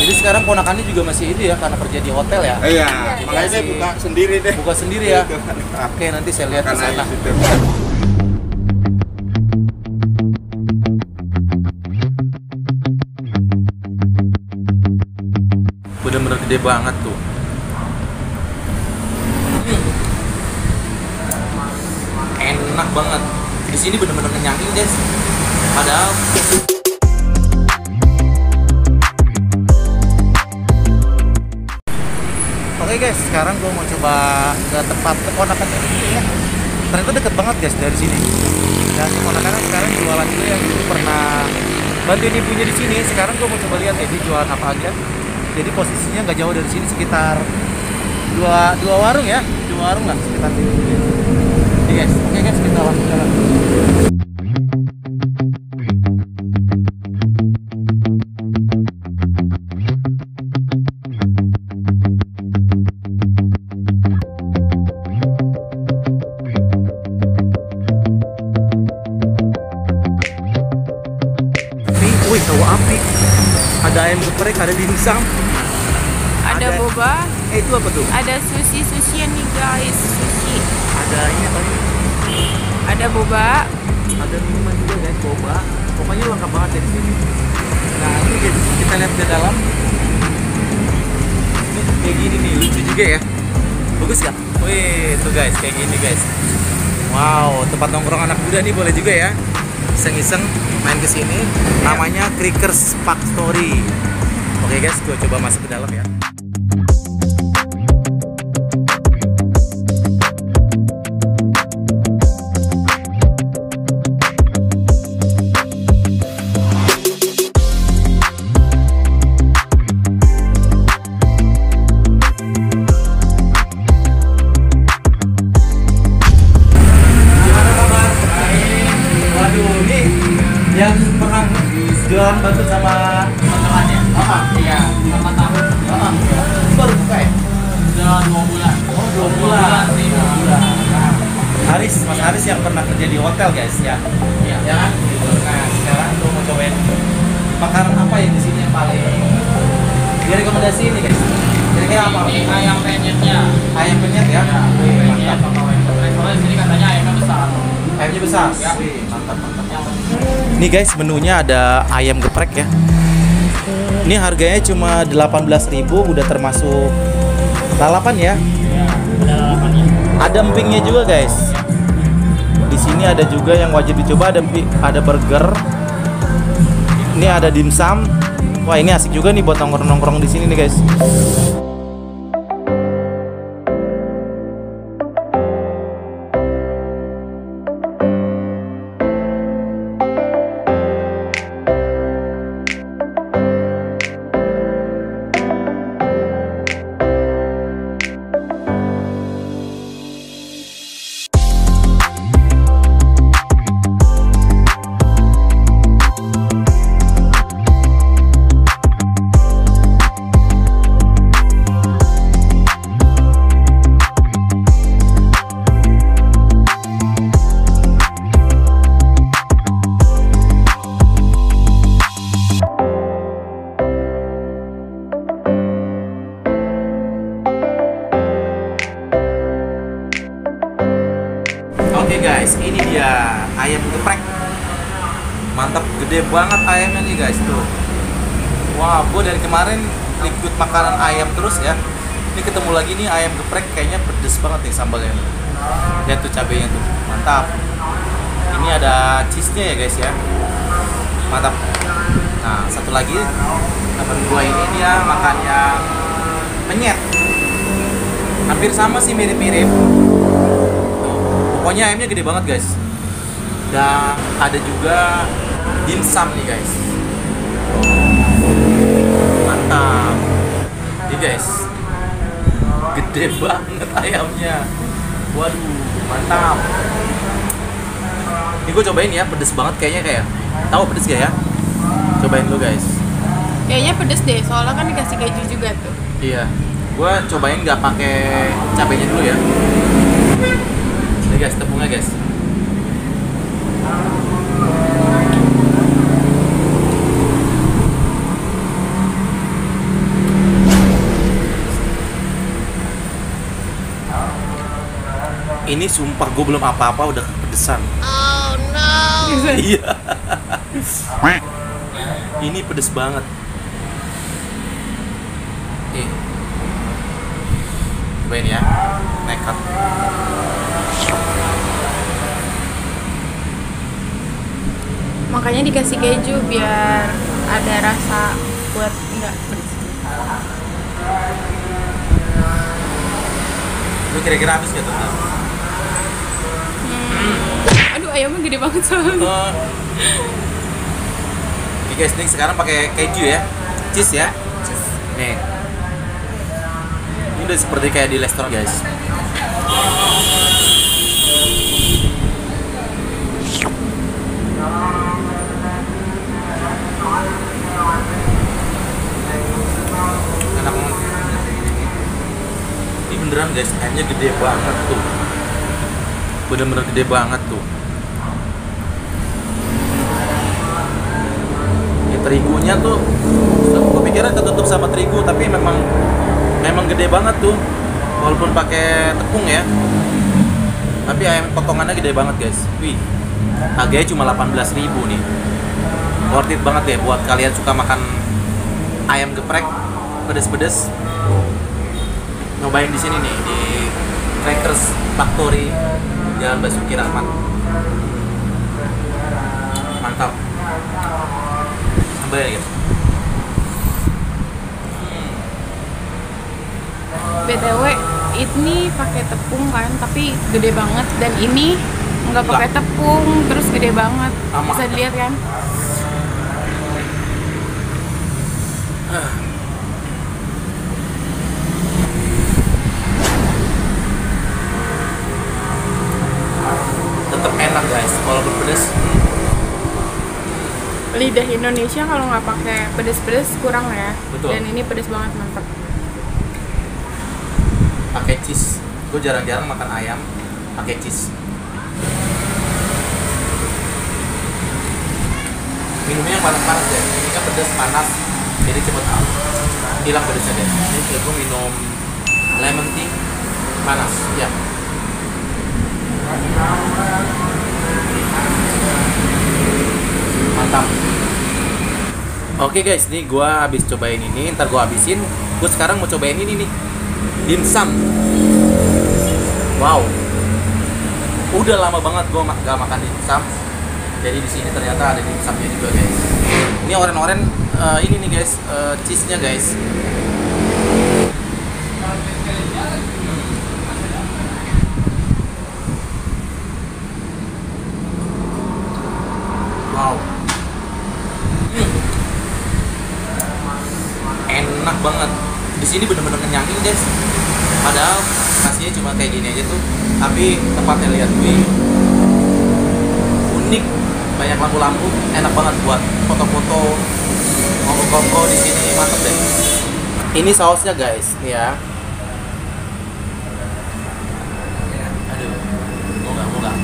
Jadi sekarang ponakannya juga masih ini ya, karena kerja di hotel ya. Iya, Jadi makanya saya masih buka sendiri deh. buka sendiri ya. Gitu. Oke, nanti saya lihat ke Karena sana. itu. Bener-bener gede banget tuh. Enak banget. Di sini bener-bener kenyangin guys. Padahal oke guys, sekarang gue mau coba ke tempat keponakan ini ya. Ternyata deket banget guys dari sini. Dan keponakannya sekarang jualan juga yang dulu pernah bantuin ibunya di sini. Sekarang gue mau coba lihat ya dia jualan apa aja. Jadi posisinya nggak jauh dari sini, sekitar dua warung ya, 2 warung lah sekitar sini. Oke guys, kita langsung jalan. Wih, tahu api. Ada ayam geprek, ada dimsum. Ada boba, Itu apa tuh? ada sushi-sushian nih guys, sushi. Ada ini apa ini? Ada boba, Ada minuman juga guys, boba. Pokoknya lengkap banget ya di sini. Nah, ini guys, kita lihat ke dalam. Ini kayak gini nih, lucu juga ya. Bagus gak? Wih, tuh guys, kayak gini guys. Wow, tempat nongkrong anak muda nih boleh juga ya. Iseng-iseng main ke sini. Namanya Crickers Factory. Oke guys, gue coba masuk ke dalam ya. Gimana kabar? Waduh, ini yang pernah jualan batu sama teman-temannya. Iya, 4 tahun. Baru buka ya? Udah 2 bulan. Oh, 2 bulan. 2 bulan. Mas Haris yang pernah kerja di hotel guys ya. Iya. Ya kan? Gitu. Nah, sekarang gue mau cobain makanan apa yang di sini yang paling direkomendasi ini guys. Kira-kira apa? Ini ayam penyetnya. Ayam penyet ya? Wih, Penyet mantap. atau soalnya di sini katanya ayamnya besar. Ayamnya besar. Ya. Wih, mantap. Nih guys, menunya ada ayam geprek ya. Ini harganya cuma 18.000, udah termasuk lalapan ya. Iya, ada lalapannya. Ada empingnya juga guys. Di sini ada juga yang wajib dicoba, ada burger. Ini ada dimsum. Wah, ini asik juga nih buat nongkrong-nongkrong di sini nih guys. Oke guys, ini dia ayam geprek. Mantap, gede banget ayamnya nih guys tuh. Wah, gue dari kemarin ikut makanan ayam terus ya. Ini ketemu lagi nih ayam geprek, kayaknya pedes banget nih sambalnya nih. Lihat tuh cabenya tuh, mantap. Ini ada cheese-nya ya guys ya. Mantap. Nah, satu lagi temen gue ini dia makan yang penyet. Hampir sama sih, mirip-mirip. Pokoknya ayamnya gede banget guys. Dan ada juga dimsum nih guys. Mantap. Nih guys, gede banget ayamnya. Waduh, mantap. Ini gue cobain ya, pedes banget kayaknya. Tahu pedes gak ya? Cobain dulu guys. kayaknya pedes deh, soalnya kan dikasih keju juga tuh. Iya, gue cobain nggak pakai cabenya dulu ya. Ini guys, tepungnya guys. Ini sumpah gue belum apa-apa udah kepedesan. Iya. Ini pedes banget. Cobain ya, nekat. Makanya dikasih keju biar ada rasa buat enggak pedes. Lu kira-kira habis gak tuh? Aduh, ayamnya gede banget soalnya. Oke guys, nih sekarang pakai keju ya, cheese ya. Nih, ini udah seperti kayak di restoran guys. Enak banget. Ini beneran guys, ayamnya gede banget tuh. Bener-bener gede banget tuh. Ya, terigunya tuh, gue pikirnya ketutup sama terigu, tapi memang gede banget tuh. Walaupun pakai tepung ya, tapi ayam potongannya gede banget guys. Wih, harganya cuma 18.000 nih. Worth it banget ya buat kalian suka makan ayam geprek pedes-pedes. Nyobain di sini nih di Crackers Factory Jalan Basuki Rahmat. Mantap. Sampai ya guys. BTW ini pakai tepung kan, tapi gede banget, dan ini nggak pakai tepung terus gede banget. Sama. Bisa dilihat kan? Tetap enak guys, walaupun pedes. Lidah Indonesia kalau nggak pakai pedes-pedes kurang ya. Betul. Dan ini pedes banget, mantap. Pakai cheese. Gue jarang-jarang makan ayam pakai cheese. Minumnya yang panas-panas deh. Ini kan pedas panas, jadi cepet hilang pedesnya deh. Ini gue minum lemon tea panas, ya. Mantap. Oke guys, nih gue habis cobain ini, ntar gue habisin. Gue sekarang mau cobain ini nih, dimsum. Wow, udah lama banget gue gak makan dimsum. Jadi di sini ternyata ada dimsumnya juga guys. Ini oren-oren ini nih guys, cheese-nya guys. Wow. Enak banget. Di sini bener-bener kenyangin guys. Padahal nasinya cuma kayak gini aja tuh, tapi tempatnya lihat gue unik, banyak lampu-lampu, enak banget buat foto-foto, kongko-kongko di sini, mantep deh. Ini sausnya guys, nih ya. Aduh, mau nggak?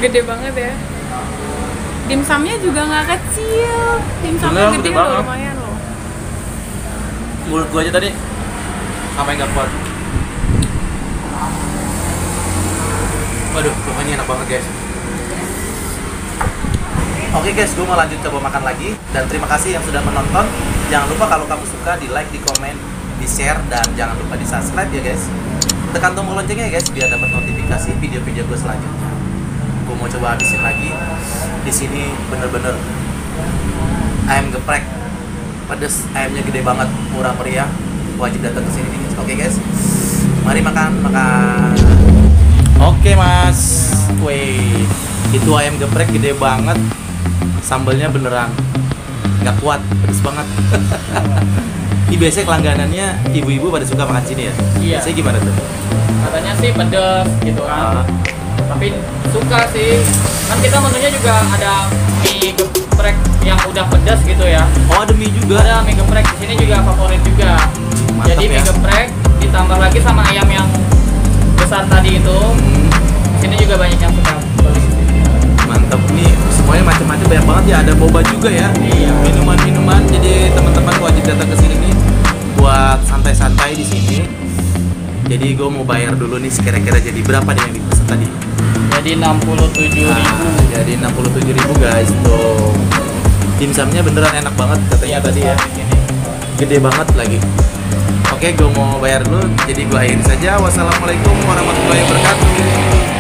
Gede banget ya. Dimsumnya juga nggak kecil. Dimsumnya Beneran gede gede loh, banget. lumayan loh. Mulut gua aja tadi sampai nggak kuat. Waduh, pokoknya enak banget guys. Oke guys, gue mau lanjut coba makan lagi. Dan terima kasih yang sudah menonton. Jangan lupa kalau kamu suka di like, di komen, di share, dan jangan lupa di subscribe ya guys. Tekan tombol loncengnya ya guys biar dapat notifikasi video-video gue selanjutnya. Gue mau coba habisin lagi. Di sini bener-bener ayam geprek pedes, ayamnya gede banget, murah meriah. Wajib datang ke sini nih guys. Oke guys, mari makan. Oke mas, wih, itu ayam geprek gede banget, sambalnya beneran nggak kuat, pedes banget. Ini biasanya kelangganannya ibu-ibu pada suka makan sini ya? Iya. Biasanya gimana tuh? Katanya sih pedes gitu kan. Tapi suka sih. Kan kita menunya juga ada mie geprek yang udah pedas gitu ya. Oh ada mie juga? Ada mie geprek di sini juga favorit juga. Mantap Jadi ya. mie geprek ditambah lagi sama ayam yang besar tadi itu. Di sini juga banyak yang suka. Mantap nih, semuanya macam-macam, banyak banget ya. Ada boba juga ya. Iya. Minuman teman-teman. Jadi teman-teman wajib datang ke sini nih buat santai-santai di sini. Jadi gue mau bayar dulu nih kira-kira jadi berapa nih yang dipesan tadi? Jadi 67.000. Jadi 67.000 guys tuh. Dimsumnya beneran enak banget katanya tadi ya. Ini. Gede banget lagi. Oke, gue mau bayar dulu. Jadi gue akhiri saja. Wassalamualaikum warahmatullahi wabarakatuh.